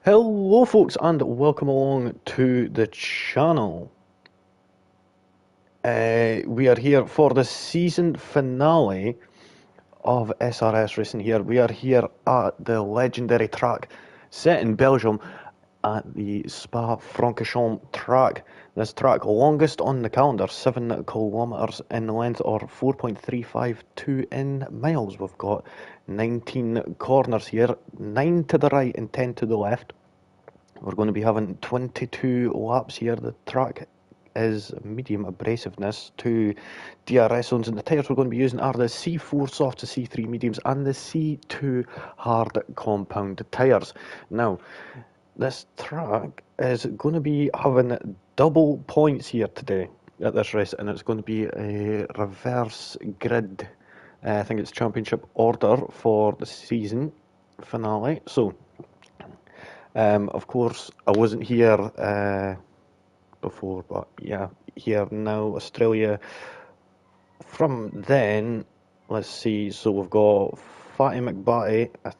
Hello folks and welcome along to the channel. We are here for the season finale of SRS Racing here. We are here at the legendary track set in Belgium at the Spa-Francorchamps track. This track, longest on the calendar, 7 kilometres in length or 4.352 in miles. We've got 19 corners here, 9 to the right and 10 to the left. We're going to be having 22 laps here. The track is medium abrasiveness, 2 DRS zones, and the tyres we're going to be using are the C4 soft to C3 mediums and the C2 hard compound tyres. Now, this track is going to be having double points here today at this race, and it's going to be a reverse grid. I think it's championship order for the season finale. So, of course, I wasn't here before, but yeah, here now, Australia. From then, let's see, so we've got Fatty McBatty. I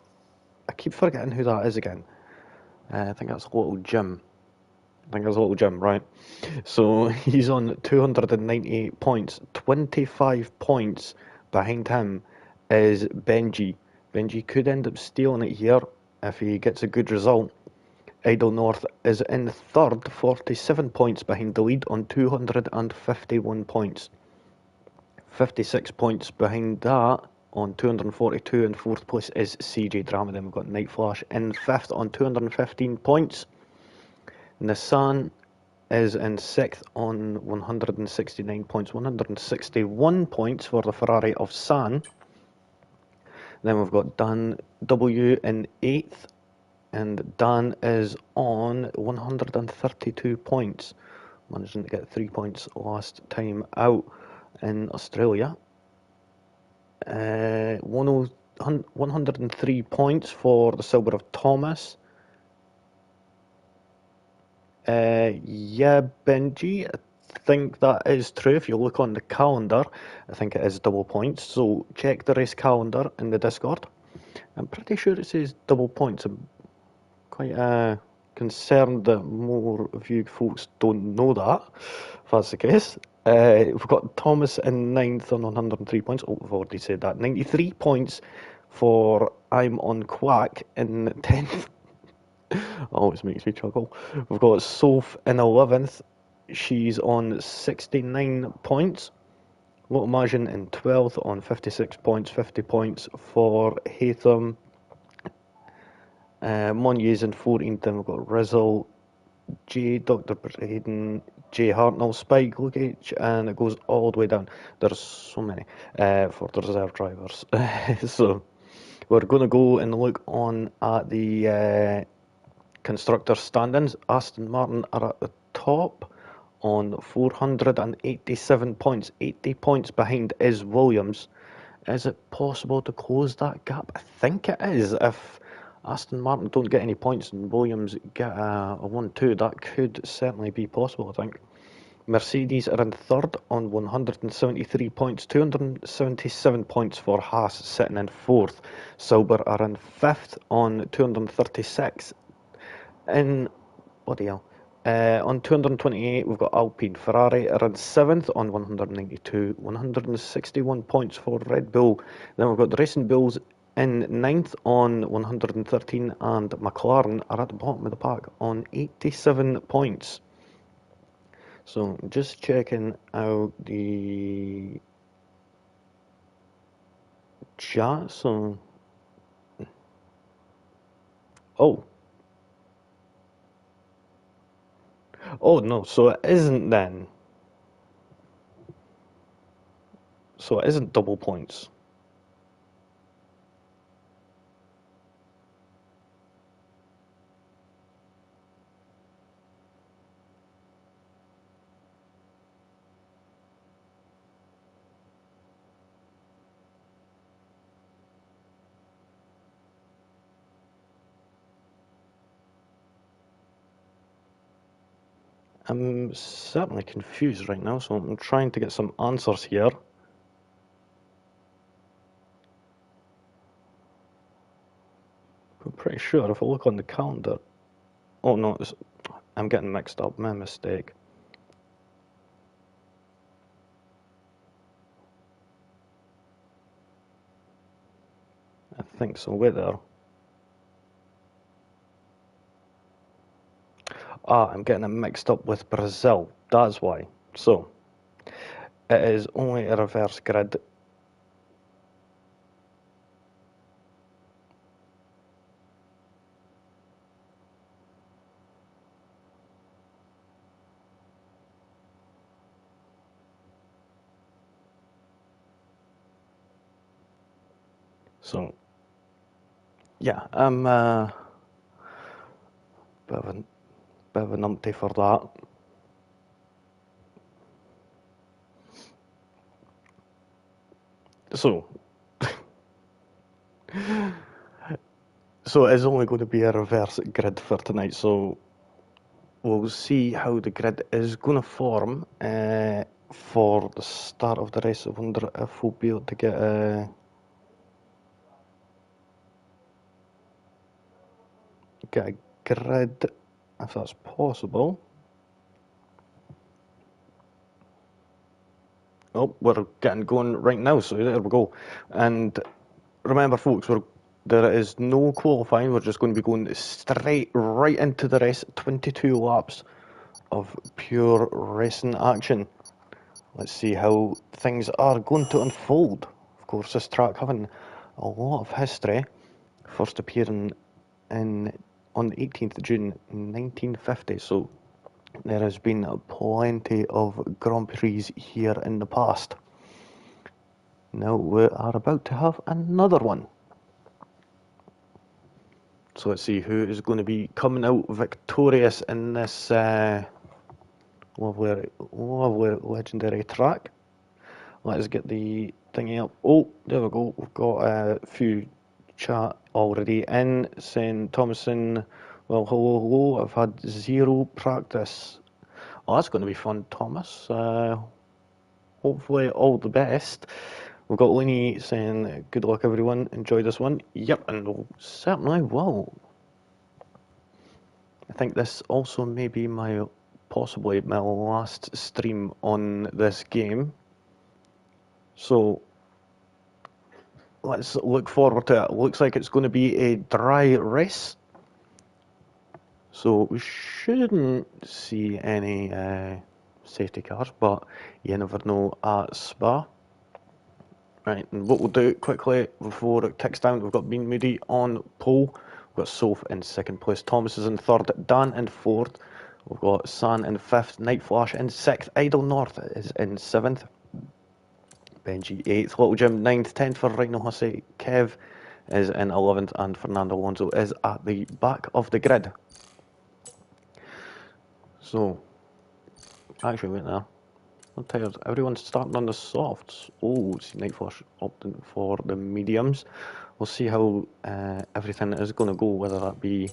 keep forgetting who that is again. I think that's Little Jim. Right? So he's on 298 points. 25 points behind him is Benji. Benji could end up stealing it here if he gets a good result. Idle North is in third, 47 points behind the lead on 251 points. 56 points behind that on 242, and fourth place is CJ Drama. Then we've got Night Flash in fifth on 215 points. Nissan is in sixth on 169 points, 161 points for the Ferrari of San. Then we've got Dan W in eighth, and Dan is on 132 points, managing to get 3 points last time out in Australia. 103 points for the Silver of Thomas. Yeah, Benji, I think that is true. If you look on the calendar, I think it is double points. So check the race calendar in the Discord. I'm pretty sure it says double points. I'm quite concerned that more of you folks don't know that, if that's the case. We've got Thomas in ninth on 103 points. Oh, I've already said that. 93 points for I'm on Quack in 10th. Always makes me chuckle. We've got Soph in 11th. She's on 69 points. Little Majin in 12th on 56 points. 50 points for Hatham. Monye's in 14th. Then we've got Rizzle, J, Dr. Braden, J Hartnell, Spike, Lukic, and it goes all the way down. There's so many for the reserve drivers. So we're going to go and look on at the constructor standings. Aston Martin are at the top on 487 points. 80 points behind is Williams. Is it possible to close that gap? I think it is. If Aston Martin don't get any points and Williams get a 1-2, that could certainly be possible, I think. Mercedes are in third on 173 points, 277 points for Haas sitting in fourth. Sauber are in fifth on 236. On 228, we've got Alpine. Ferrari are in seventh on 192, 161 points for Red Bull. Then we've got the Racing Bulls in ninth on 113, and McLaren are at the bottom of the pack on 87 points. So just checking out the chat. So, oh no, so it isn't then. So it isn't double points. I'm certainly confused right now, so I'm trying to get some answers here. I'm pretty sure if I look on the calendar, Oh no, I'm getting mixed up. My mistake. I think so. Wait there. Ah, I'm getting it mixed up with Brazil. That's why. So, it is only a reverse grid. So, yeah, I'm bit of a numpty for that. So, so it's only going to be a reverse grid for tonight. So we'll see how the grid is going to form for the start of the race. I wonder if we'll be able to get a grid, if that's possible. Oh, we're getting going right now, so there we go. And remember, folks, there is no qualifying. We're just going to be going straight right into the race. 22 laps of pure racing action. Let's see how things are going to unfold. Of course, this track having a lot of history. First appearing on the 18th of June 1950, so there has been plenty of Grand Prix here in the past. Now we are about to have another one. So let's see who is going to be coming out victorious in this lovely legendary track. Let's get the thingy up. Oh, there we go. We've got a few chat already in saying Thomason, well, hello. I've had zero practice. Oh, that's going to be fun, Thomas. Hopefully all the best. We've got Lenny saying, good luck everyone, enjoy this one. Yep, and we'll certainly will. I think this also may be possibly my last stream on this game. So let's look forward to it. Looks like it's going to be a dry race. So we shouldn't see any safety cars, but you never know at Spa. Right, and what we'll do quickly before it ticks down, we've got Bean Moody on pole, we've got Soph in second place, Thomas is in third, Dan in fourth, we've got San in fifth, Night Flash in sixth, Idle North is in seventh, Benji eighth, Little Jim ninth, 10th for Rhino Hussey, Kev is in 11th, and Fernando Alonso is at the back of the grid. So, actually, wait there. I'm tired. Everyone's starting on the softs. Oh, see, Night Flash opting for the mediums. We'll see how everything is going to go, whether that be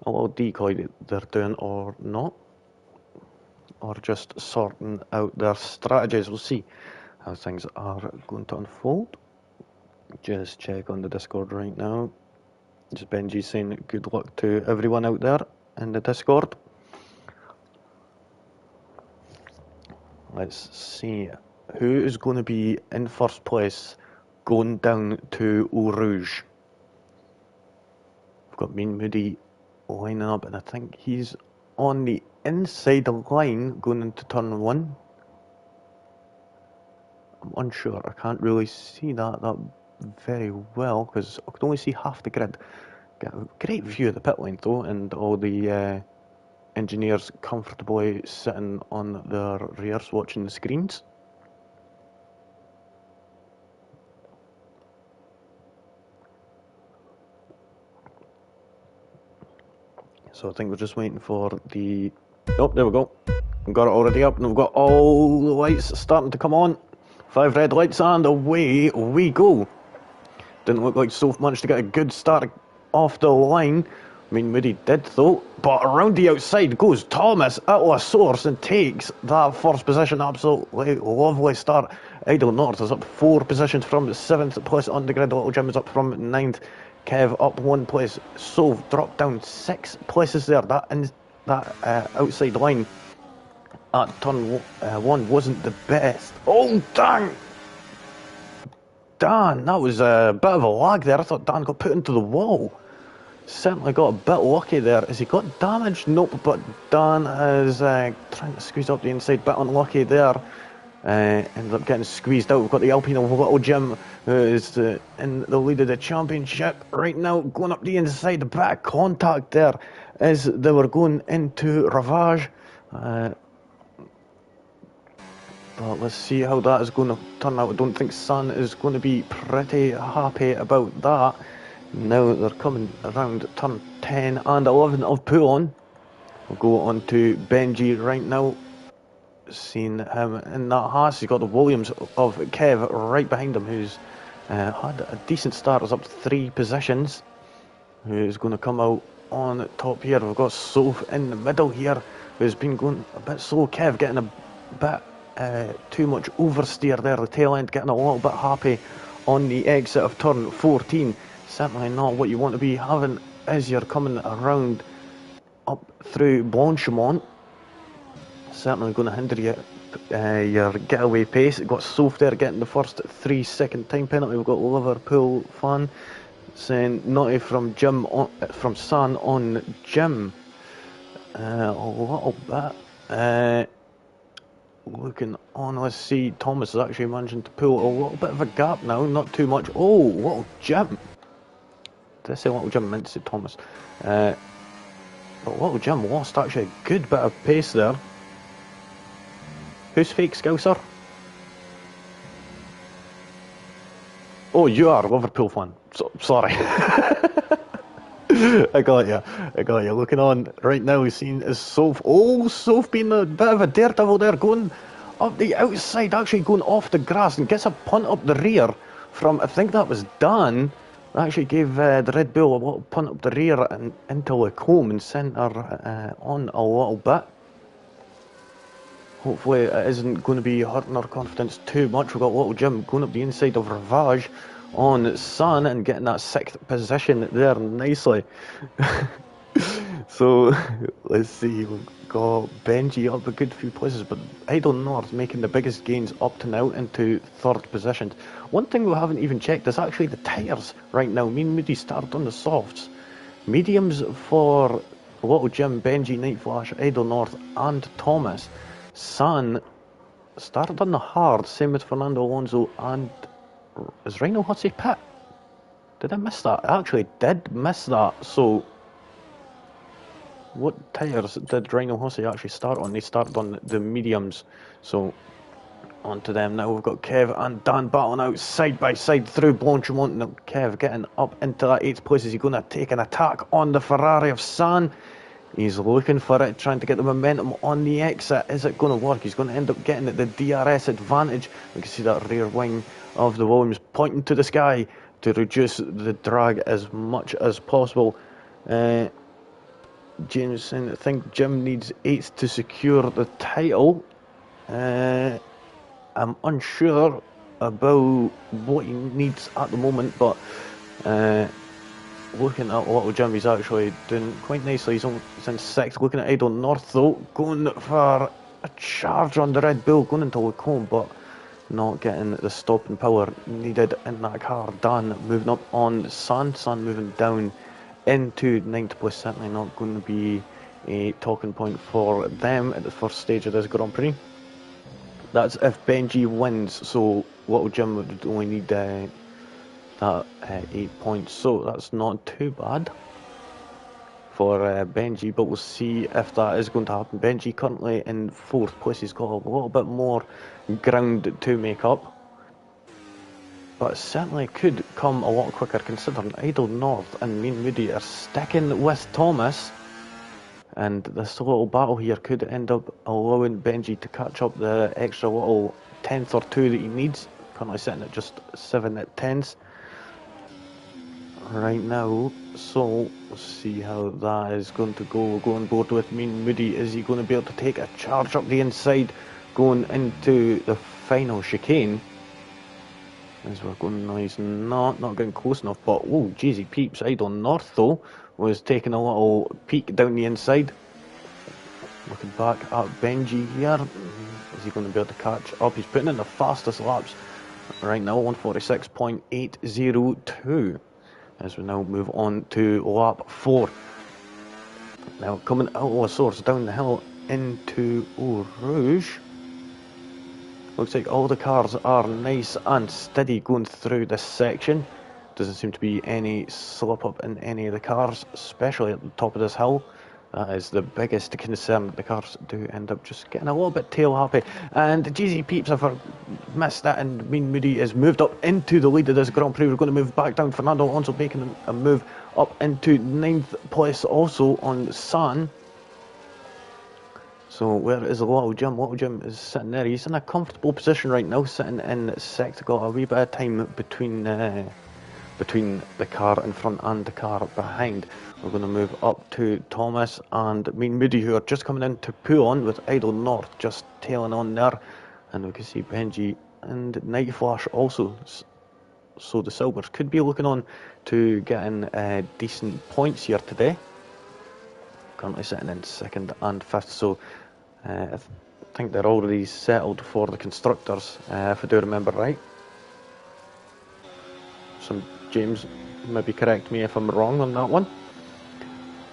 a little decoy they're doing or not, or just sorting out their strategies. We'll see how things are going to unfold. Just check on the Discord right now. Just Benji saying good luck to everyone out there in the Discord. Let's see who is going to be in first place going down to Eau Rouge. We've got Mean Moody lining up, and I think he's on the inside line going into turn one. I'm unsure. I can't really see that very well because I could only see half the grid. Get a great view of the pit lane though, and all the engineers comfortably sitting on their rears watching the screens. So I think we're just waiting for the... Oh, there we go. We've got it already up, and we've got all the lights starting to come on. 5 red lights, and away we go. Didn't look like Soph managed to get a good start off the line. I mean, Moody did though, but around the outside goes Thomas at La Source and takes that first position. Absolutely lovely start. Idle North is up 4 positions from 7th place on the grid. Little Jim is up from 9th. Kev up 1 place. Soph dropped down 6 places there. That that outside line at turn one wasn't the best. Oh, dang! Dan, that was a bit of a lag there. I thought Dan got put into the wall. Certainly got a bit lucky there. Has he got damaged? Nope, but Dan is trying to squeeze up the inside. Bit unlucky there. Ended up getting squeezed out. We've got the Alpine of Little Jim, who is in the lead of the championship right now, going up the inside. The back contact there as they were going into Ravage. But let's see how that is going to turn out. I don't think Sun is going to be pretty happy about that. Now they're coming around turn 10 and 11 of Poulon. We'll go on to Benji right now. Seeing him in that Haas, he's got the Williams of Kev right behind him, who's had a decent start. Is up 3 positions. Who's going to come out on top here? We've got Soph in the middle here, who's been going a bit slow. Kev getting a bit too much oversteer there, the tail end getting a little bit happy on the exit of turn 14. Certainly not what you want to be having as you're coming around up through Blanchimont. Certainly going to hinder your getaway pace. We've got Soph there getting the first 3-second time penalty. We've got Liverpool fan saying naughty from Jim from San on Jim. A little bit. Looking on, let's see. Thomas is actually managing to pull a little bit of a gap now, not too much. Oh, Little Jim. Did I say Little Jim? I meant to say Thomas. But Little Jim lost actually a good bit of pace there. Who's fake Scouser? Oh, you are a Liverpool fan. Sorry. I got you. Looking on right now, we've seen is Soph. Oh, Soph being a bit of a daredevil there, going up the outside, actually going off the grass and gets a punt up the rear from, I think that was Dan. Actually gave the Red Bull a little punt up the rear and into Lacombe and sent her on a little bit. Hopefully it isn't going to be hurting our confidence too much. We've got Little Jim going up the inside of Ravage on Sun and getting that 6th position there nicely. So let's see, we've got Benji up a good few places, but Idle North making the biggest gains up to now into 3rd position. One thing we haven't even checked is actually the tyres right now. Me and Moody started on the softs. Mediums for Little Jim, Benji, Night Flash, Idle North and Thomas. San started on the hard, same with Fernando Alonso and is Rhino Hussey pit? Did I miss that? I actually did miss that. So what tyres did Rhino Hussey actually start on? They started on the mediums. So on to them now. We've got Kev and Dan battling out side by side through Blanchimont. Now Kev getting up into that 8th place. Is he going to take an attack on the Ferrari of San? He's looking for it, trying to get the momentum on the exit. Is it going to work? He's going to end up getting the DRS advantage. We can see that rear wing of the Williams pointing to the sky to reduce the drag as much as possible. Jameson, I think Jim needs 8th to secure the title. I'm unsure about what he needs at the moment, but looking at Little Jim, he's actually doing quite nicely. He's in 6th. Looking at Idle North though, going for a charge on the Red Bull, going into Lacombe, but not getting the stopping power needed in that car. Dan moving up on San moving down into 9th place. Certainly not going to be a talking point for them at the first stage of this Grand Prix. That's if Benji wins, so Little Jim would only need that 8 points, so that's not too bad for Benji, but we'll see if that is going to happen. Benji currently in 4th place. He's got a little bit more ground to make up, but certainly could come a lot quicker considering Idle North and Mean Moody are sticking with Thomas, and this little battle here could end up allowing Benji to catch up the extra little 10th or 2 that he needs. Currently sitting at just 7 at 10s right now, so we'll see how that is going to go. We'll go on board with Mean Moody. Is he going to be able to take a charge up the inside going into the final chicane? As we're going, no, he's not getting close enough, but oh jeezy peeps, Idle North though was taking a little peek down the inside. Looking back at Benji here. Is he going to be able to catch up? He's putting in the fastest laps right now, 146.802. As we now move on to lap 4. Now coming out of the source down the hill into Eau Rouge. Looks like all the cars are nice and steady going through this section. Doesn't seem to be any slip up in any of the cars, especially at the top of this hill. That is the biggest concern. The cars do end up just getting a little bit tail happy. And GZ Peeps have missed that, and Mean Moody has moved up into the lead of this Grand Prix. We're going to move back down. Fernando Alonso making a move up into 9th place also on San. So where is Little Jim? Little Jim is sitting there. He's in a comfortable position right now, sitting in sector. Got a wee bit of time between the car in front and the car behind. We're going to move up to Thomas and Mean Moody, who are just coming in to pull on, with Idle North just tailing on there. And we can see Benji and Night Flash also. So the Silvers could be looking on to getting decent points here today. Currently sitting in 2nd and 5th, so I think they're already settled for the constructors, if I do remember right. James, maybe correct me if I'm wrong on that one.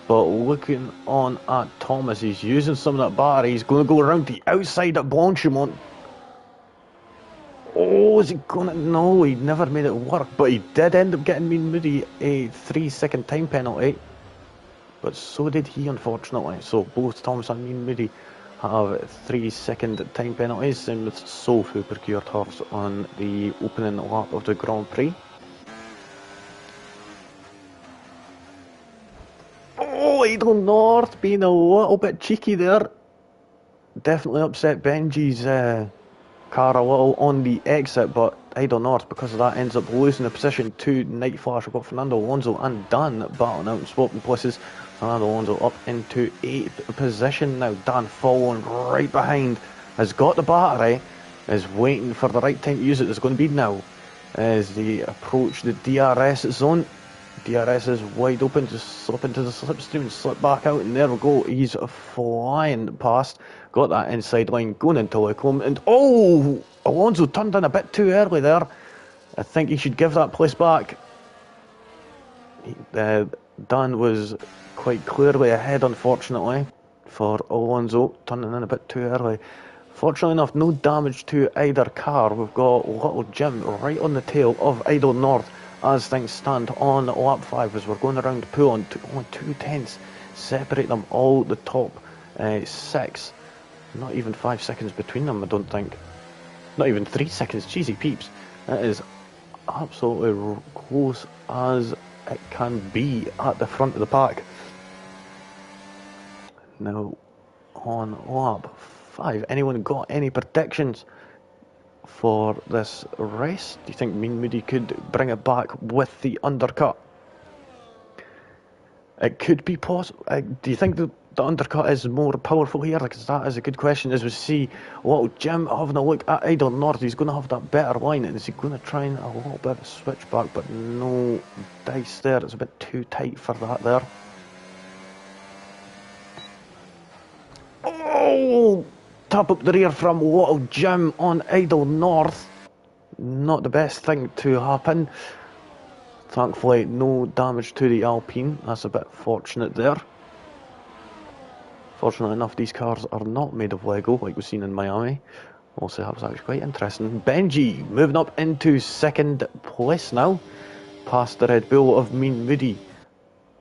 But looking on at Thomas, he's using some of that battery. He's going to go around the outside at Blanchimont. Oh, is he going to? No, he never made it work. But he did end up getting Mean Moody a 3-second time penalty. But so did he, unfortunately. So both Thomas and Mean Moody have 3-second time penalties. Same with Soph, who procured hers on the opening lap of the Grand Prix. Oh, Idle North being a little bit cheeky there. Definitely upset Benji's car a little on the exit, but Idle North, because of that, ends up losing the position to Night Flash. We've got Fernando Alonso and Dan battling out and swapping places. Fernando Alonso up into 8th position now. Dan following right behind, has got the battery, is waiting for the right time to use it. It's going to be now as they approach the DRS zone. DRS is wide open, just slip into the slipstream and slip back out, and there we go. He's flying past, got that inside line, going into Leclerc, and oh, Alonso turned in a bit too early there. I think he should give that place back. Dan was quite clearly ahead, unfortunately, for Alonso, turning in a bit too early. Fortunately enough, no damage to either car. We've got Little Jim right on the tail of Idle North as things stand on lap 5, as we're going around the pool on 2 tenths. Separate them all, the top 6. Not even 5 seconds between them, I don't think. Not even 3 seconds, cheesy peeps. That is absolutely close as it can be at the front of the pack. Now, on lap 5, anyone got any predictions for this race? Do you think Mean Moody could bring it back with the undercut? It could be possible. Do you think the undercut is more powerful here? Because that is a good question. As we see Little Jim having a look at Idle North, he's going to have that better line. And is he going to try and a little bit of switchback? But no dice there. It's a bit too tight for that there. Oh! Tap up the rear from Little Jim on Idle North. Not the best thing to happen. Thankfully, no damage to the Alpine. That's a bit fortunate there. Fortunately enough, these cars are not made of Lego like we've seen in Miami. Also, that was actually quite interesting. Benji moving up into 2nd place now, past the Red Bull of Mean Moody.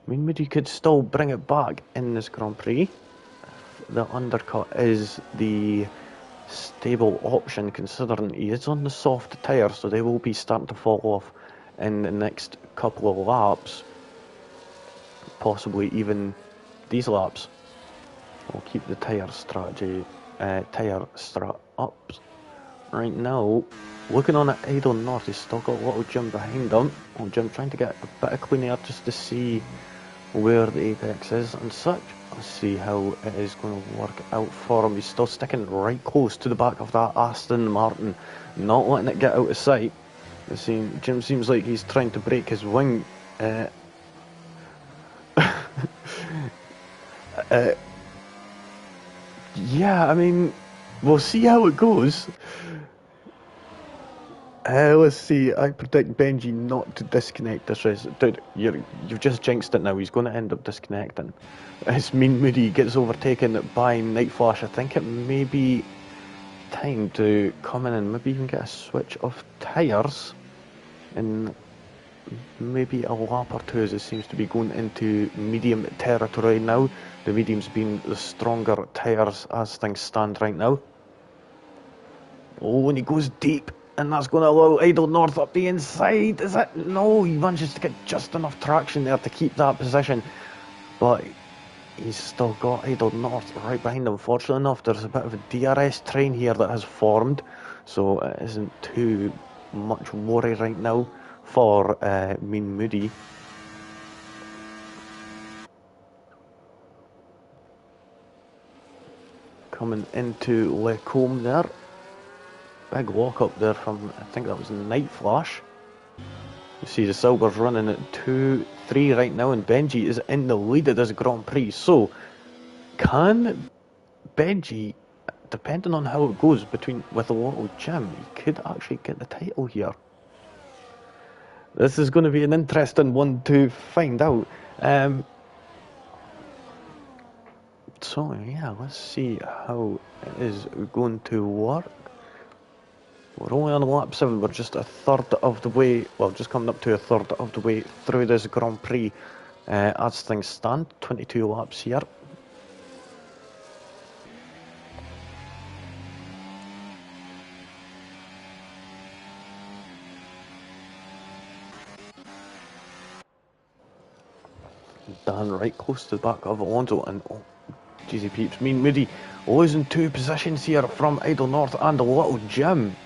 Mean Moody could still bring it back in this Grand Prix. The undercut is the stable option, considering he is on the soft tyres, so they will be starting to fall off in the next couple of laps, possibly even these laps. We'll keep the tyre strategy, tyre strat up. Right now, looking on at Idle North, he's still got Little Jim behind him. Little Jim trying to get a bit of clean air just to see where the apex is and such. Let's see how it is going to work out for him. He's still sticking right close to the back of that Aston Martin, not letting it get out of sight. Jim seems like he's trying to break his wing. Yeah, I mean, we'll see how it goes. Let's see. I predict Benji not to disconnect this race. Dude, you've just jinxed it now. He's going to end up disconnecting. As Mean Moody gets overtaken by Night Flash, I think it may be time to come in and maybe even get a switch of tyres. And maybe a lap or two, as it seems to be going into medium territory now. The mediums being the stronger tyres as things stand right now. Oh, and he goes deep, and that's going to allow Idle North up the inside. Is it? No, he manages to get just enough traction there to keep that position. But he's still got Idle North right behind him. Fortunately enough, there's a bit of a DRS train here that has formed, so it isn't too much worry right now for Mean Moody. Coming into Lecombe there. Big walk up there from, I think that was Night Flash. You see the Silver's running at 2-3 right now, and Benji is in the lead of this Grand Prix. So, can Benji, depending on how it goes with a Little Jim, he could actually get the title here. This is going to be an interesting one to find out. So yeah, let's see how it is going to work. We're only on lap 7, we're just a third of the way, well, just coming up to a third of the way through this Grand Prix as things stand. 22 laps here. Dan right close to the back of Alonso, and oh, jeezy peeps, Mean Moody losing 2 positions here from Idle North and the Little Jim.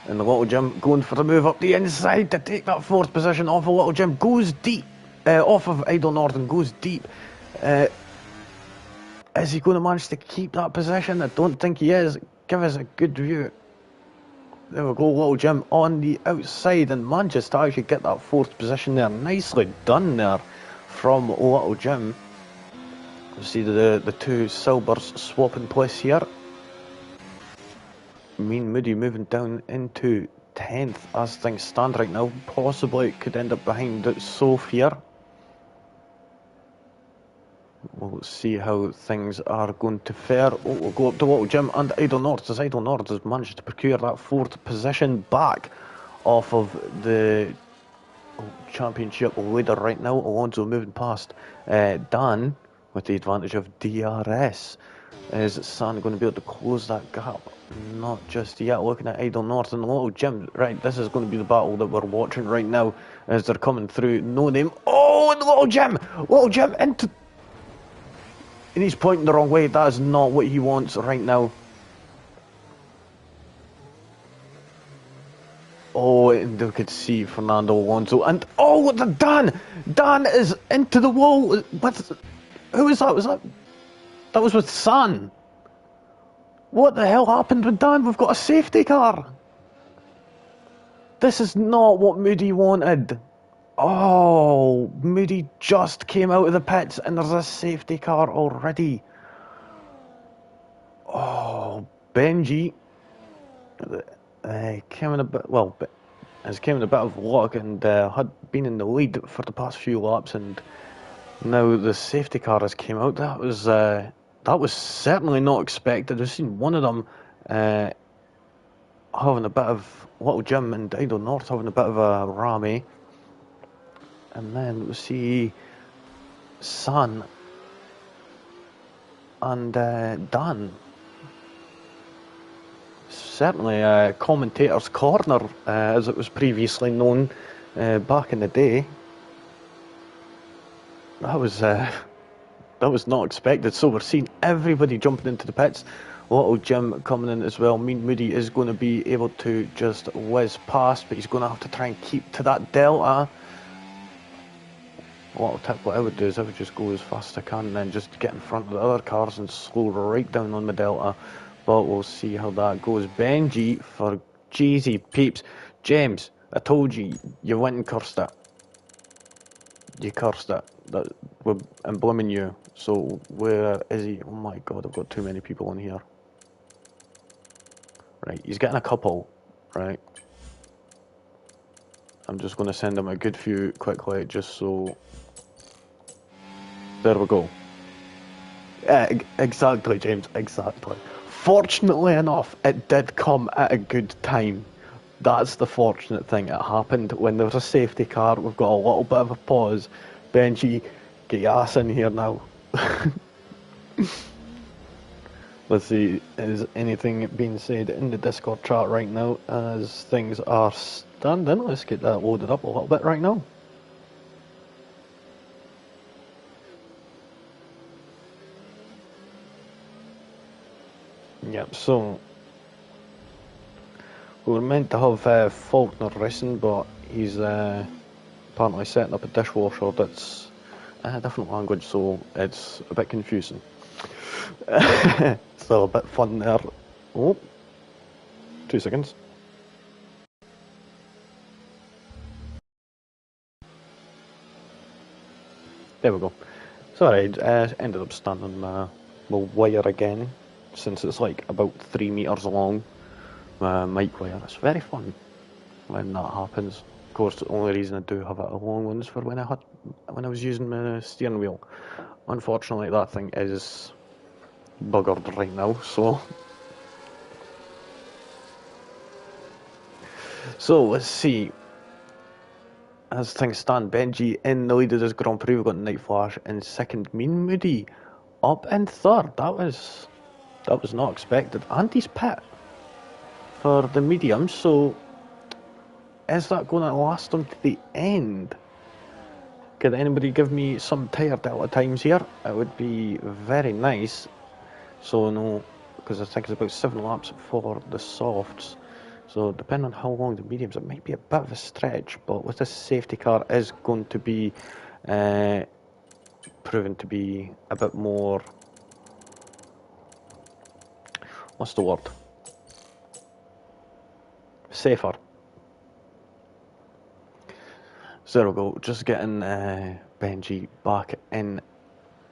And the Little Jim going for the move up the inside to take that 4th position off of Little Jim. Goes deep, off of Idle North and goes deep. Is he going to manage to keep that position? I don't think he is. Give us a good view. There we go, Little Jim on the outside and manages to actually get that 4th position there. Nicely done there from Little Jim. You see the 2 Silvers swapping place here. Mean Moody moving down into 10th as things stand right now. Possibly it could end up behind Soph here. We'll see how things are going to fare. Oh, we'll go up to Little Jim and Idle North, as Idle North has managed to procure that 4th position back off of the championship leader right now. Alonso moving past Dan with the advantage of DRS. Is San going to be able to close that gap? Not just yet. Looking at Idle North and Little Jim. Right, this is going to be the battle that we're watching right now as they're coming through. No name. Oh, and Little Jim! Little Jim into... And he's pointing the wrong way. That is not what he wants right now. Oh, and we could see Fernando Alonso. And oh, the Dan! Dan is into the wall. Who was that? That was with San. What the hell happened with Dan? We've got a safety car. This is not what Moody wanted. Oh, Moody just came out of the pits and there's a safety car already. Oh, Benji came in a bit, well, has came in a bit of luck and had been in the lead for the past few laps, and now the safety car has came out. That was certainly not expected. I've seen one of them having a bit of Little Jim and Idle North having a bit of a rammy. And then we see San and Dan. Certainly a commentator's corner, as it was previously known back in the day. That was not expected. So we're seeing everybody jumping into the pits. Little Jim coming in as well. Mean Moody is going to be able to just whiz past, but he's going to have to try and keep to that delta. A little tip, what I would do is I would just go as fast as I can and then just get in front of the other cars and slow right down on the delta. But we'll see how that goes. Benji for Jeezy peeps. James, I told you, you went and cursed it. You cursed it. that I'm blaming you. So where is he? Oh my god, I've got too many people in here. Right, he's getting a couple, right? I'm just going to send him a good few quickly, just so... There we go. Exactly, James, exactly. Fortunately enough, it did come at a good time. That's the fortunate thing. It happened when there was a safety car. We've got a little bit of a pause. Benji, get your ass in here now. Let's see, is anything being said in the Discord chat right now as things are standing? Let's get that loaded up a little bit right now. Yep, so we were meant to have Faulkner racing, but he's apparently setting up a dishwasher that's a different language, so it's a bit confusing. Still a bit fun there. Oh, 2 seconds. There we go. Sorry, I ended up standing my wire again, since it's like about 3 meters long. Mic wire. It's very fun when that happens. Of course, the only reason I do have it a long one is for when I was using my steering wheel. Unfortunately, that thing is buggered right now. So let's see. As things stand, Benji in the lead of this Grand Prix. We've got Night Flash in second. Mean Moody up in third. That was not expected. And he's pit for the medium. So is that going to last them to the end? Could anybody give me some tyre delta times here? It would be very nice. So no, because I think it's about 7 laps for the softs. So depending on how long the mediums, it might be a bit of a stretch. But with this safety car, is going to be proven to be a bit more. What's the word? Safer. So there we go. Just getting Benji back in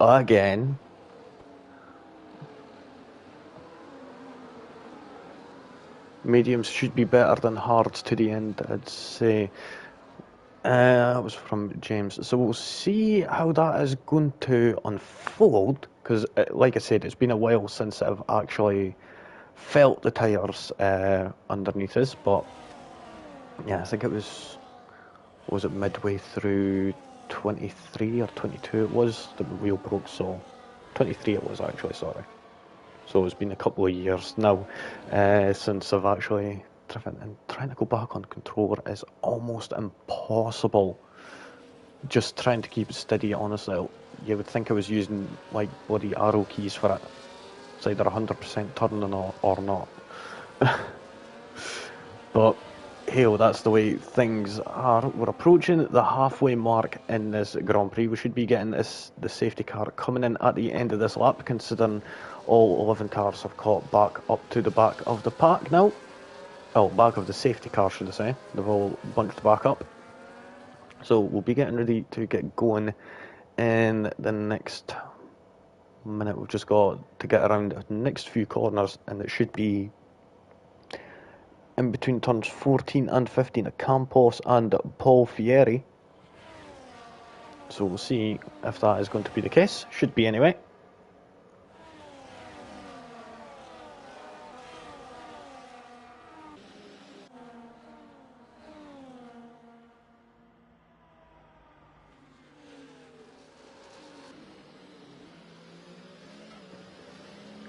again. Mediums should be better than hards to the end, I'd say. That was from James. So we'll see how that is going to unfold, because, like I said, it's been a while since I've actually felt the tyres underneath us. But yeah, I think it was it midway through 23 or 22 it was, the wheel broke, so 23 it was actually, sorry. So it's been a couple of years now since I've actually driven, and trying to go back on controller is almost impossible. Just trying to keep it steady, honestly. You would think I was using like bloody arrow keys for it. It's either 100% turning or not. But hey, that's the way things are. We're approaching the halfway mark in this Grand Prix. We should be getting the safety car coming in at the end of this lap, considering all 11 cars have caught back up to the back of the pack now. Oh, back of the safety car, should I say. They've all bunched back up. So we'll be getting ready to get going in the next minute. We've just got to get around the next few corners, and it should be in between turns 14 and 15 at Campos and Paul Fieri. So we'll see if that is going to be the case. Should be anyway.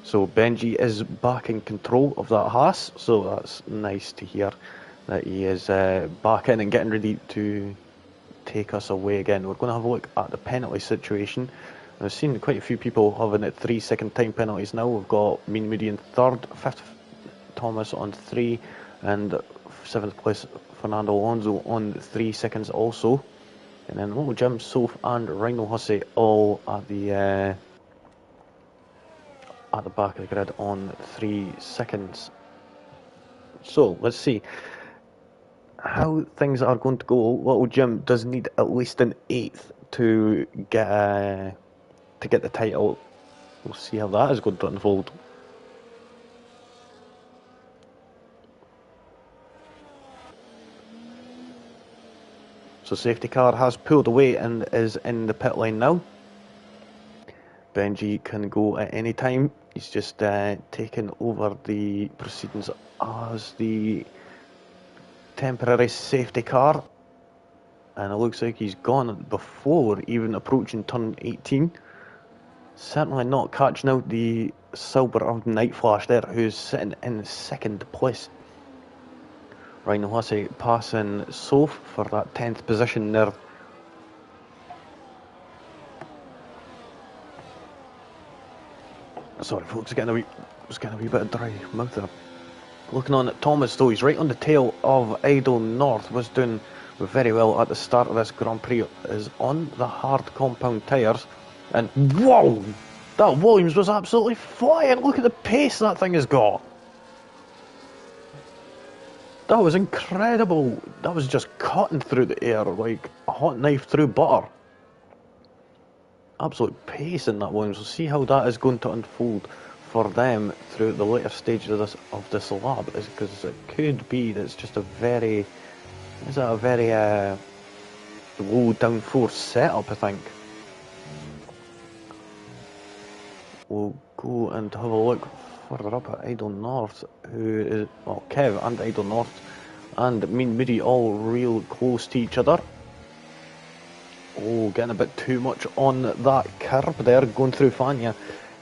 So Benji is back in control of that Haas, so that's nice to hear that he is back in and getting ready to take us away again. We're going to have a look at the penalty situation. I've seen quite a few people having it 3-second time penalties now. We've got Mean Moody in third, fifth Thomas on 3, and 7th place Fernando Alonso on 3 seconds also. And then Little Jim, Soph and Rhino Hussey all at the back of the grid on 3 seconds. So let's see how things are going to go. Little Jim does need at least an 8th to get the title. We'll see how that is going to unfold. So safety car has pulled away and is in the pit lane now. Benji can go at any time. He's just taken over the proceedings as the temporary safety car. And it looks like he's gone before even approaching turn 18. Certainly not catching out the silver of Night Flash there, who's sitting in second place. Rhino Hussey passing Soph for that 10th position there. Sorry folks, getting a wee bit of dry mouth there. Looking on at Thomas though, he's right on the tail of Idle North, was doing very well at the start of this Grand Prix, is on the hard compound tyres, and whoa! That Williams was absolutely flying, look at the pace that thing has got! That was incredible. That was just cutting through the air like a hot knife through butter. Absolute pace in that Williams. We'll see how that is going to unfold for them through the later stages of this lap, because it could be that it's just a very low downforce setup, I think. We'll go and have a look further up at Idle North, who is, well, Kev and Idle North and Mean Moody all real close to each other. Oh, getting a bit too much on that curb there, going through Fania.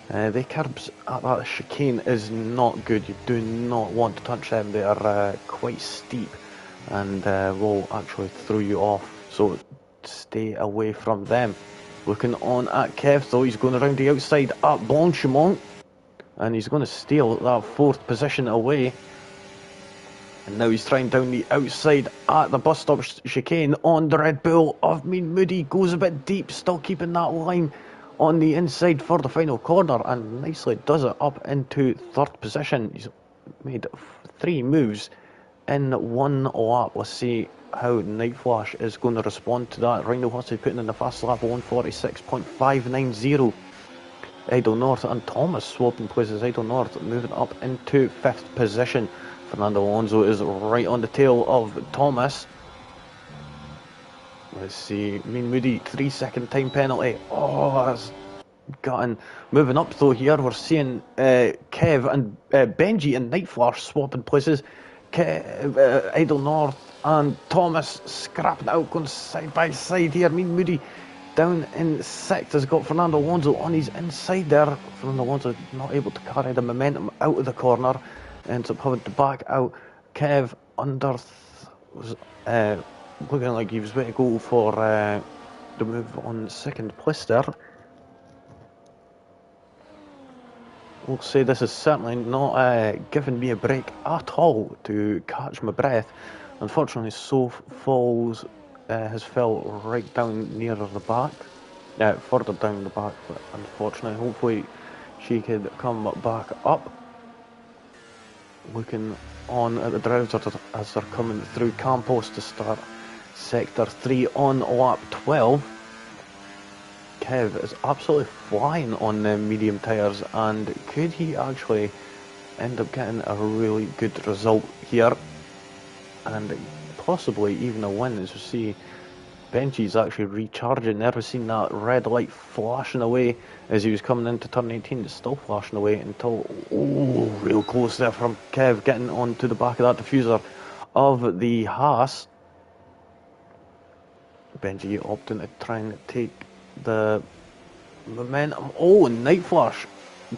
The curbs at that chicane is not good. You do not want to touch them. They are quite steep and will actually throw you off. So stay away from them. Looking on at Kev though, he's going around the outside at Blanchimont. And he's going to steal that 4th position away. And now he's trying down the outside at the bus stop chicane on the Red Bull of Mean Moody. Goes a bit deep, still keeping that line on the inside for the final corner. And nicely does it up into 3rd position. He's made 3 moves in 1 lap. Let's see how Night Flash is going to respond to that. Rhino Hussey putting in the fast lap of 146.590. Idle North and Thomas swapping places. Idle North moving up into 5th position. Fernando Alonso is right on the tail of Thomas. Let's see, Mean Moody, 3-second time penalty. Oh, that's gutting. Moving up though here, we're seeing Kev and Benji and Night Flash swapping places. Idle North and Thomas scrapping out, going side by side here. Mean Moody down in 6th has got Fernando Alonso on his inside there. Fernando Alonso not able to carry the momentum out of the corner. Ends up having to back out. Kev under was looking like he was ready to go for the move on 2nd place there. We'll say this is certainly not giving me a break at all to catch my breath. Unfortunately, Soph falls. Has fell right down near the back, further down the back, but unfortunately, hopefully she could come back up. Looking on at the drivers as they're coming through Campos to start sector 3 on lap 12. Kev is absolutely flying on them medium tyres, and could he actually end up getting a really good result here and possibly even a win? As we see, Benji's actually recharging there. We've seen that red light flashing away as he was coming into turn 18. It's still flashing away until, oh, real close there from Kev, getting onto the back of that diffuser of the Haas. Benji opting to try and take the momentum. Oh, and Night Flash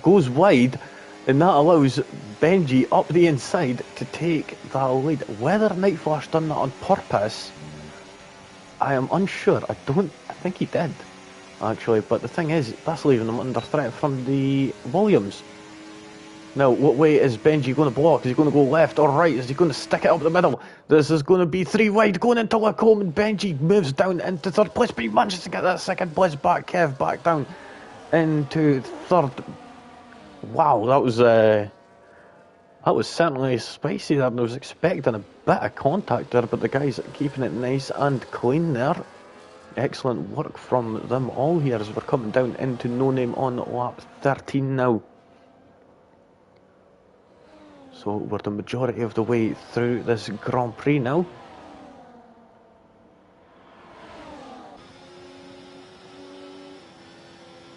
goes wide, and that allows Benji up the inside to take that lead. Whether Night Flash done that on purpose, I am unsure. I think he did, actually. But the thing is, that's leaving him under threat from the Williams. Now, what way is Benji going to block? Is he going to go left or right? Is he going to stick it up the middle? This is going to be 3 wide going into Lacombe, and Benji moves down into 3rd place, but he manages to get that 2nd place back. Kev back down into 3rd. Wow, that was certainly spicy. I was expecting a bit of contact there, but the guys keeping it nice and clean there. Excellent work from them all here as we're coming down into no name on lap 13 now. So we're the majority of the way through this Grand Prix now.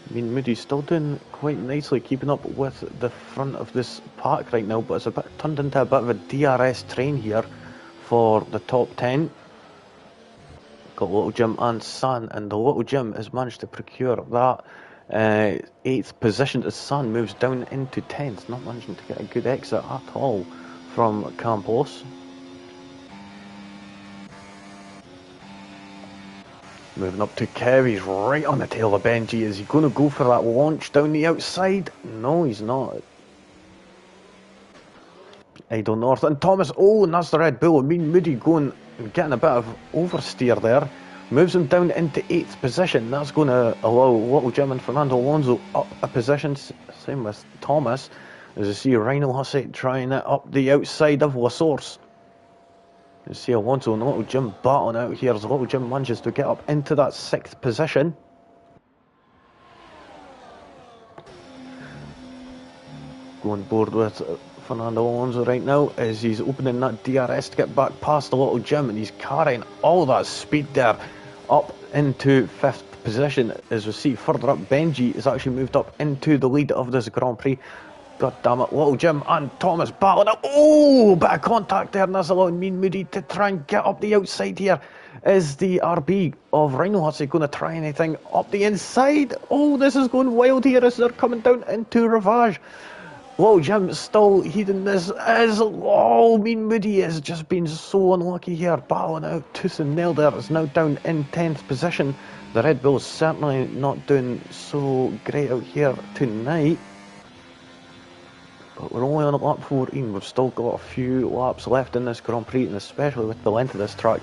I mean, Moody's still doing quite nicely, keeping up with the front of this pack right now, but it's a bit turned into a bit of a DRS train here for the top 10. Got Little Jim and San, and the Little Jim has managed to procure that 8th position as San moves down into 10th, not managing to get a good exit at all from Campos. Moving up to Kev, he's right on the tail of Benji. Is he going to go for that launch down the outside? No, he's not. Idle North and Thomas. Oh, and that's the Red Bull. I mean, Moody going and getting a bit of oversteer there. Moves him down into 8th position. That's going to allow Little Jim and Fernando Alonso up a position. Same with Thomas. As you see, Rhino Hussey trying it up the outside of La Source. You see Alonso and Little Jim battling out here as Little Jim manages to get up into that 6th position. Going board with Fernando Alonso right now as he's opening that DRS to get back past the Little Jim, and he's carrying all that speed there up into 5th position. As we see further up, Benji has actually moved up into the lead of this Grand Prix. God damn it, Little Jim and Thomas battling up. Oh, bit of contact there, and that's allowing Mean Moody to try and get up the outside here. Is the RB of Rhino Hussey going to try anything up the inside? Oh, this is going wild here as they're coming down into Ravage. Little Jim still heeding this as, oh, Mean Moody has just been so unlucky here, battling out tooth and nail there. It's now down in 10th position. The Red Bull's certainly not doing so great out here tonight. But we're only on lap 14, we've still got a few laps left in this Grand Prix, and especially with the length of this track,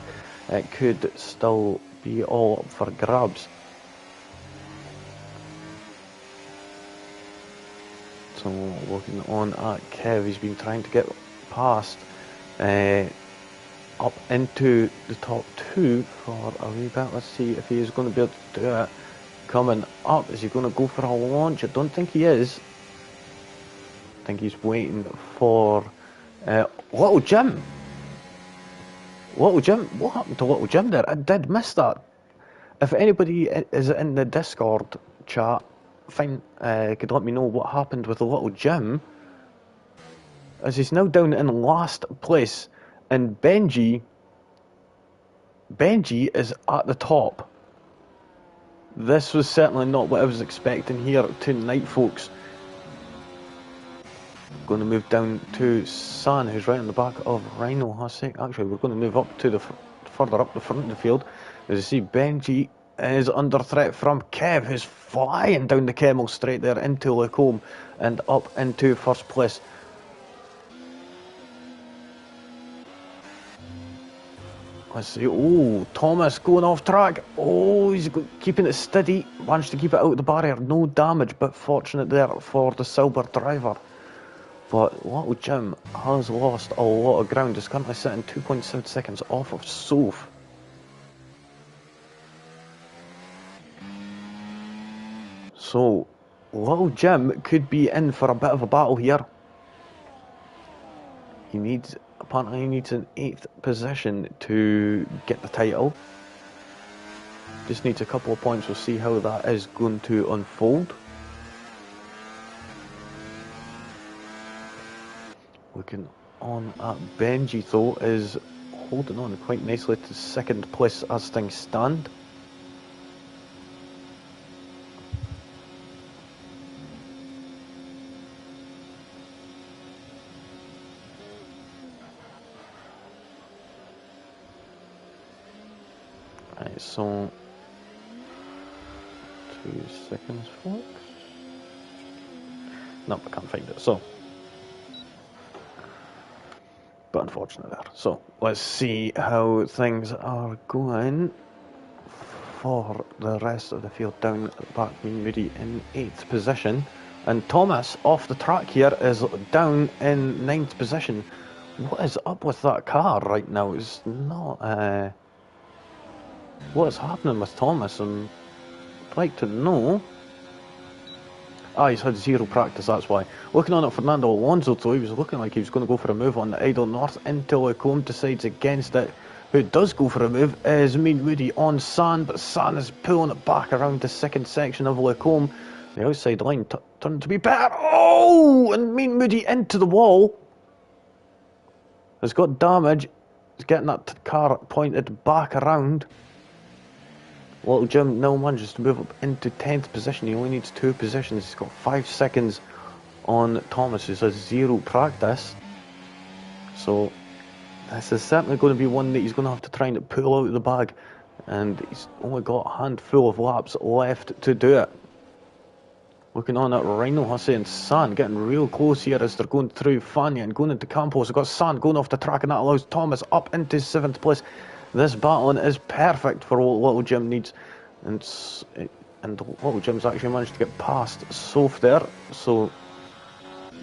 it could still be all up for grabs. So looking on at Kev, he's been trying to get past up into the top 2 for a wee bit. Let's see if he is going to be able to do it. Coming up, is he going to go for a launch? I don't think he is. I think he's waiting for Little Jim. Little Jim? What happened to Little Jim there? I did miss that. If anybody is in the Discord chat, fine, could let me know what happened with the Little Jim, as he's now down in last place, and Benji is at the top. This was certainly not what I was expecting here tonight, folks. Going to move down to San, who's right on the back of Rhino Hussey. Actually, we're going to move up to the further up the front of the field. As you see, Benji is under threat from Kev, who's flying down the Kemmel straight there into Lacombe and up into first place. Let's see. Oh, Thomas going off track. Oh, he's keeping it steady. Managed to keep it out of the barrier. No damage, but fortunate there for the Silver driver. But Little Jim has lost a lot of ground. He's currently sitting 2.7 seconds off of Soph. So, Little Jim could be in for a bit of a battle here. Apparently he needs an 8th position to get the title. Just needs a couple of points. We'll see how that is going to unfold. Looking on at Benji, though, is holding on quite nicely to 2nd place as things stand. Right, so 2 seconds, folks. No, I can't find it. So. But unfortunate there. So let's see how things are going for the rest of the field. Down back, Moody in 8th position, and Thomas off the track here is down in 9th position. What is up with that car right now? It's not What's happening with Thomas? I'd like to know. Ah, he's had zero practice, that's why. Looking on at Fernando Alonso, though, he was looking like he was going to go for a move on the Idle North until Lecombe decides against it. Who does go for a move is Mean Moody on San, but San is pulling it back around the second section of Lecombe. The outside line turned to be better. Oh! And Mean Moody into the wall. Has got damage. He's getting that car pointed back around. Little Jim now manages to move up into 10th position. He only needs 2 positions. He's got 5 seconds on Thomas, who has zero practice. So this is certainly going to be one that he's going to have to try and pull out of the bag. And he's only got a handful of laps left to do it. Looking on at Rhino, Hussey and San getting real close here as they're going through Fania and going into Campos. We've got San going off the track, and that allows Thomas up into 7th place. This battling is perfect for what Little Jim needs. And Little Jim's actually managed to get past Soph there. So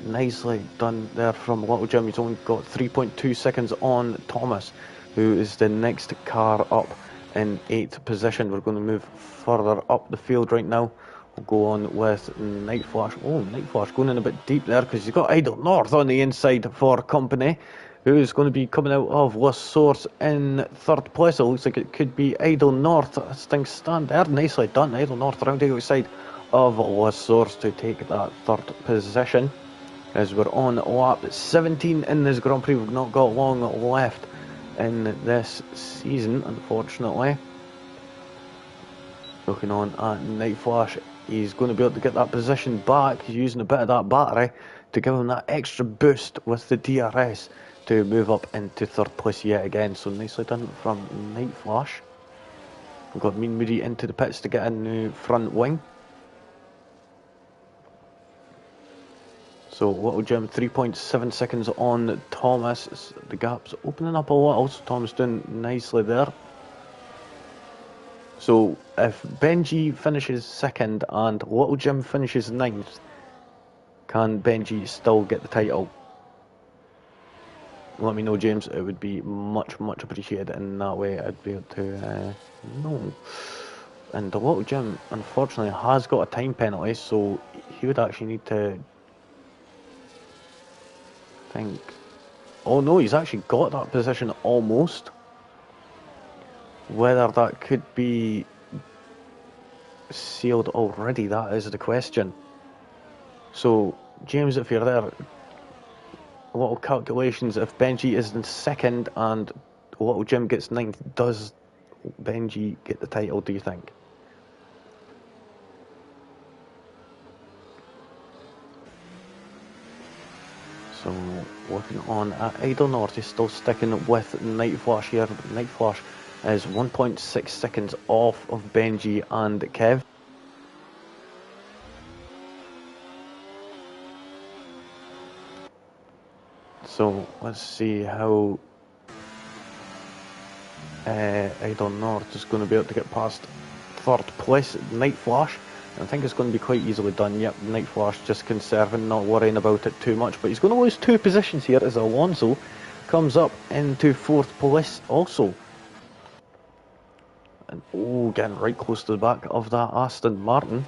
nicely done there from Little Jim. He's only got 3.2 seconds on Thomas, who is the next car up in 8th position. We're going to move further up the field right now. We'll go on with Night Flash. Oh, Night Flash going in a bit deep there because he's got Idle North on the inside for company, who is going to be coming out of La Source in 3rd place. It looks like it could be Idle North as things stand there. Nicely done. Idle North around the outside of La Source to take that 3rd position. As we're on lap 17 in this Grand Prix, we've not got long left in this season, unfortunately. Looking on at Night Flash, he's going to be able to get that position back. He's using a bit of that battery to give him that extra boost with the DRS to move up into 3rd place yet again. So nicely done from Night Flash. We've got Mean Moody into the pits to get a new front wing. So Little Jim 3.7 seconds on Thomas. The gap's opening up a little, so Thomas doing nicely there. So if Benji finishes 2nd and Little Jim finishes 9th, can Benji still get the title? Let me know, James. It would be much, much appreciated. In that way, I'd be able to know. And the Little Jim, unfortunately, has got a time penalty, so he would actually need to think. Oh no, he's actually got that position almost. Whether that could be sealed already, that is the question. So, James, if you're there, a lot of calculations. If Benji is in 2nd and Little Jim gets 9th, does Benji get the title, do you think? So, looking on at Idle North, he's still sticking with Night Flash here. Night Flash is 1.6 seconds off of Benji and Kev. So, let's see how Idle North is going to be able to get past 3rd place, Night Flash. I think it's going to be quite easily done. Yep, Night Flash just conserving, not worrying about it too much. But he's going to lose 2 positions here as Alonso comes up into 4th place also. And oh, getting right close to the back of that Aston Martin.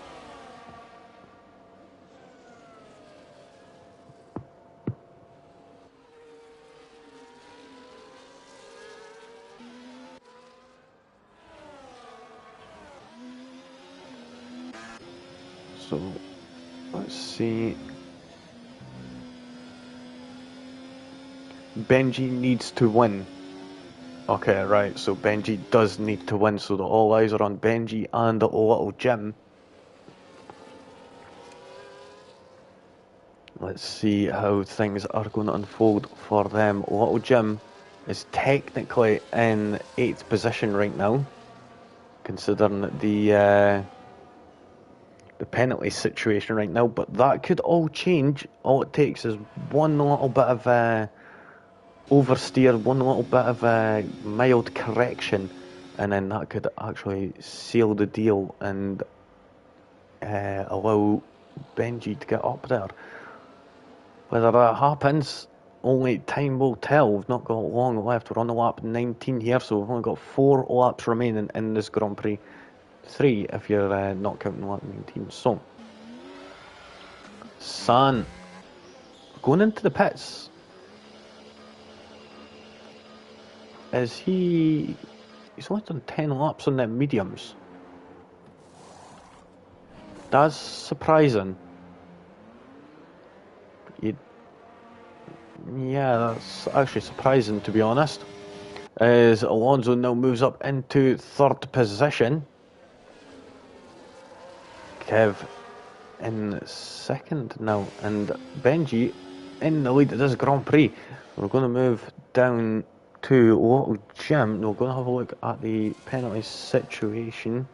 So, let's see. Benji needs to win. Okay, right, so Benji does need to win, so all eyes are on Benji and Little Jim. Let's see how things are going to unfold for them. Little Jim is technically in 8th position right now, considering the penalty situation right now, but that could all change. All it takes is one little bit of oversteer, one little bit of mild correction, and then that could actually seal the deal and allow Benji to get up there. Whether that happens, only time will tell. We've not got long left. We're on the lap 19 here, so we've only got 4 laps remaining in this Grand Prix. 3 if you're not counting lap 19. So, San going into the pits. He's only done 10 laps on them mediums. That's surprising. Yeah, that's actually surprising, to be honest. As Alonso now moves up into 3rd position. Kev in 2nd now, and Benji in the lead of this Grand Prix. We're going to move down to Little Jim. We're going to have a look at the penalty situation.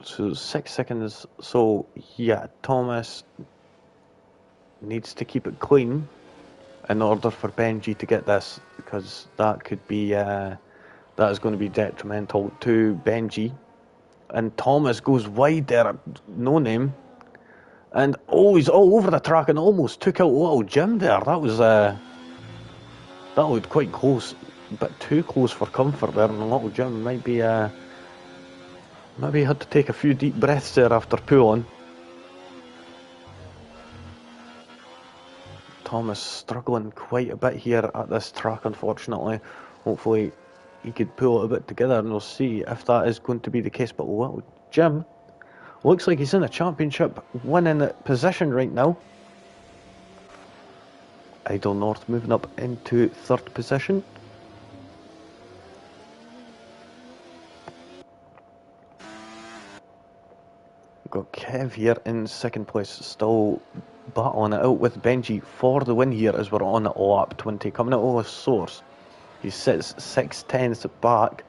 So 6 seconds. So yeah, Thomas needs to keep it clean in order for Benji to get this, because that could be that is going to be detrimental to Benji. And Thomas goes wide there, no name, and he's all over the track and almost took out Little Jim there. That looked quite close, a bit too close for comfort there, and Little Jim maybe had to take a few deep breaths there after pulling. Thomas struggling quite a bit here at this track, unfortunately. Hopefully he could pull it a bit together, and we'll see if that is going to be the case. But Little Jim looks like he's in a championship winning position right now. Idle North moving up into 3rd position. We've got Kev here in 2nd place, still battling it out with Benji for the win here as we're on lap 20. Coming out of the source, he sits 6/10ths back.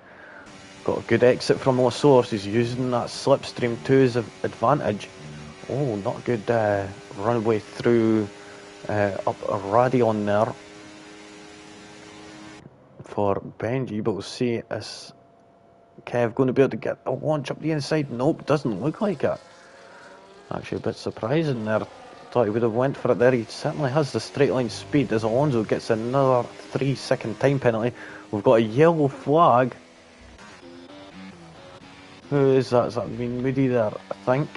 Got a good exit from the source. He's using that slipstream to his advantage. Oh, not good runway through up a Radion there for Benji, but we'll see, is Kev going to be able to get a launch up the inside? Nope, doesn't look like it. Actually a bit surprising there. Thought he would have went for it there. He certainly has the straight line speed, as Alonso gets another 3-second time penalty. We've got a yellow flag. Who is that? Is that mean Moody there, I think?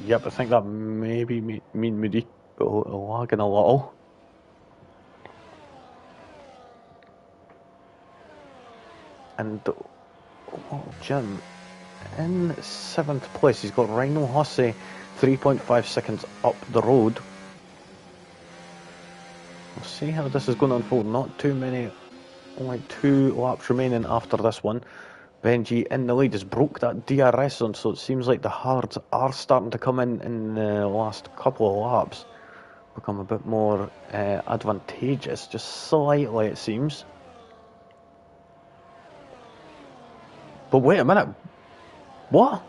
Yep, I think that may be mean Moody, but lagging a little. And Jim in 7th place. He's got Rhino Hussey 3.5 seconds up the road. We'll see how this is going to unfold. Not too many, only 2 laps remaining after this one. Benji in the lead has broke that DRS on, so it seems like the hards are starting to come in the last couple of laps. Become a bit more advantageous, just slightly it seems. But wait a minute. What?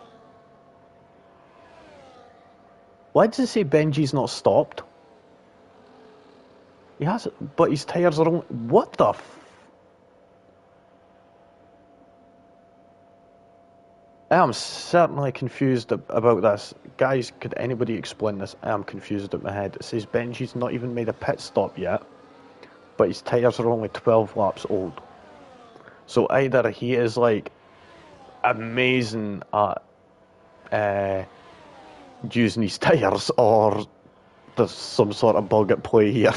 Why does it say Benji's not stopped? He has, but his tyres are only... What the I am certainly confused about this. Guys, could anybody explain this? I am confused at my head. It says Benji's not even made a pit stop yet, but his tyres are only 12 laps old. So either he is like amazing at using his tyres, or there's some sort of bug at play here.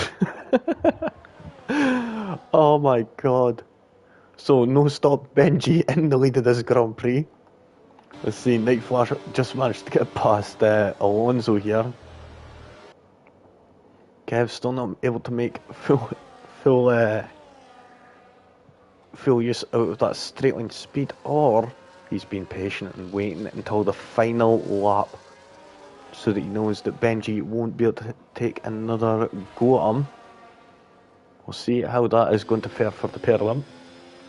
Oh my god. So no stop Benji in the lead of this Grand Prix. Let's see, Night Flash just managed to get past Alonso here. Kev's still not able to make full use out of that straight line speed, or he's been patient and waiting until the final lap so that he knows that Benji won't be able to take another go at him. We'll see how that is going to fare for the pair of them.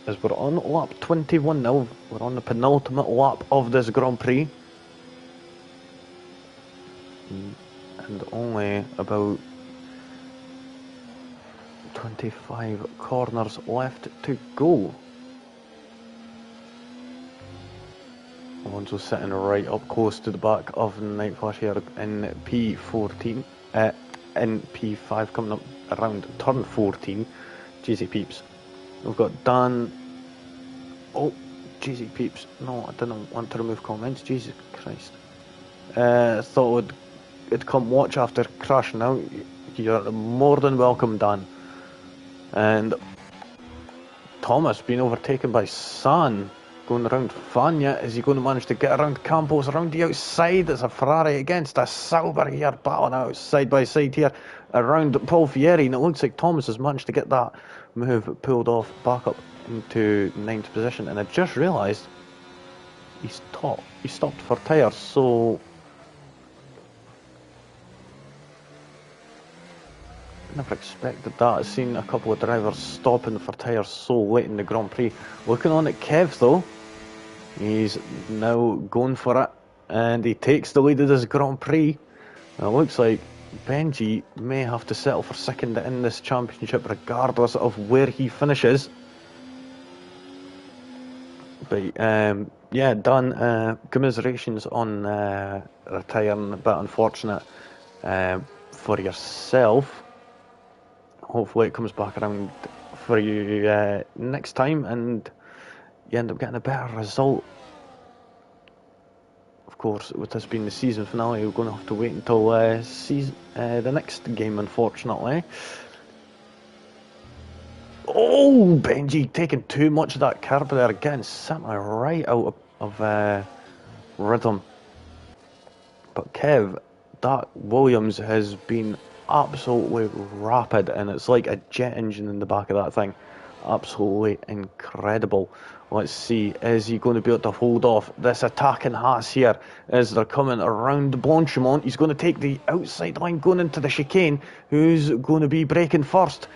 As we're on lap 21 now, we're on the penultimate lap of this Grand Prix. And only about 25 corners left to go. Alonso sitting right up close to the back of Night Flash here in P14, in P5 coming up around turn 14. Jeezy peeps. We've got Dan. Oh, Jeezy peeps. No, I didn't want to remove comments. Jesus Christ. Thought it'd come watch after crash. Now you're more than welcome, Dan. And Thomas being overtaken by San, going around Fania. Is he going to manage to get around Campos around the outside? There's a Ferrari against a Sauber here, battling out side by side here around Paul Fieri, and it looks like Thomas has managed to get that move pulled off back up into 9th position. And I just realised he stopped for tyres, so never expected that. I've seen a couple of drivers stopping for tyres so late in the Grand Prix. Looking on at Kev though, he's now going for it, and he takes the lead of this Grand Prix. And it looks like Benji may have to settle for second in this championship regardless of where he finishes. But yeah, Dan, commiserations on retiring, but unfortunate for yourself. Hopefully it comes back around for you next time and you end up getting a better result. Of course, with this being the season finale, we're going to have to wait until the next game, unfortunately. Oh, Benji taking too much of that curb there, getting semi right out of rhythm. But Kev, that Williams has been absolutely rapid, and it's like a jet engine in the back of that thing. Absolutely incredible. Let's see, is he going to be able to hold off this attacking Haas here as they're coming around Blanchimont? He's going to take the outside line going into the chicane. Who's going to be braking first?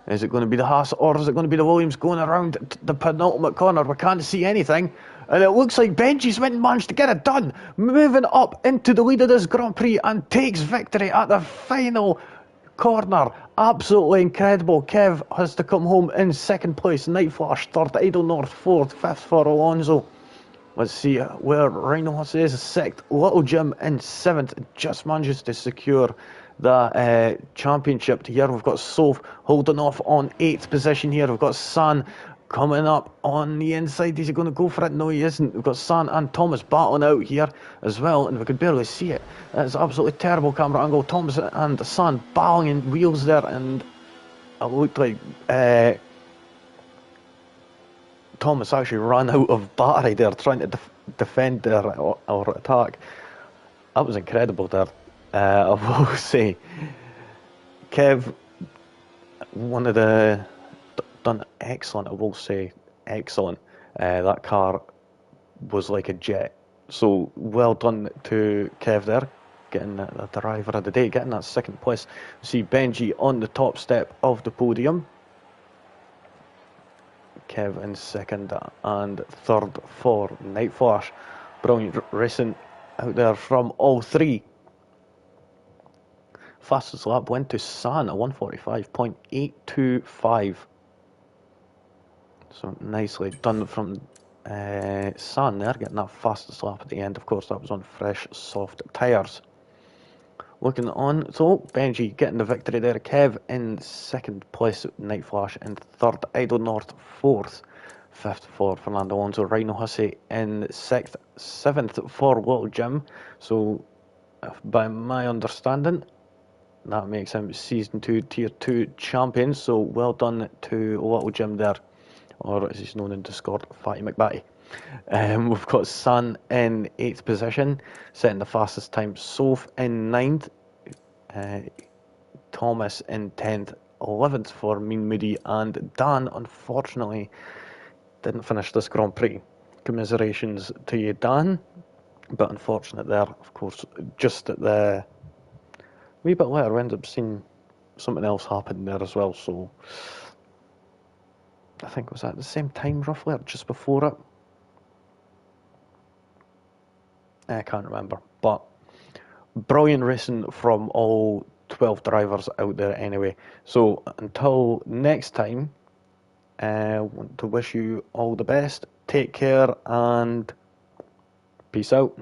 Is it going to be the Haas or is it going to be the Williams going around the penultimate corner? We can't see anything. And it looks like Benji's went and managed to get it done. Moving up into the lead of this Grand Prix and takes victory at the final corner. Absolutely incredible. Kev has to come home in second place. Night Flash third. Idle North fourth. Fifth for Alonso. Let's see where Rhino Horse is. Sixth. Little Jim in seventh. Just manages to secure the championship here. We've got Soph holding off on 8th position here. We've got San coming up on the inside. Is he going to go for it? No, he isn't. We've got San and Thomas battling out here as well, and we could barely see it. It's absolutely terrible camera angle. Thomas and San battling in wheels there, and it looked like Thomas actually ran out of battery there trying to defend their or attack. That was incredible there. I will say, Kev, one of the done excellent. I will say, excellent. That car was like a jet. So well done to Kev there, getting the driver of the day, getting that second place. See Benji on the top step of the podium. Kev in second and third for Night Flash. Brilliant racing out there from all three. Fastest lap went to San at 1:45.825. So nicely done from San there, getting that fastest lap at the end. Of course, that was on fresh, soft tyres. Looking on, so Benji getting the victory there. Kev in second place, Night Flash in third, Idle North fourth, fifth for Fernando Alonso, Rhino Hussey in sixth, seventh for Little Jim. So, by my understanding, that makes him Season 2 Tier 2 champion, so well done to Little Jim there, or as he's known in Discord, Fatty McBatty. We've got San in 8th position, setting the fastest time. Soph in 9th, Thomas in 10th, 11th for Mean Moody, and Dan, unfortunately, didn't finish this Grand Prix. Commiserations to you, Dan, but unfortunate there, of course, just at the wee bit later, we ended up seeing something else happen there as well, so I think it was at the same time roughly, or just before it. I can't remember, but brilliant racing from all 12 drivers out there anyway. So until next time, I want to wish you all the best, take care, and Peace out.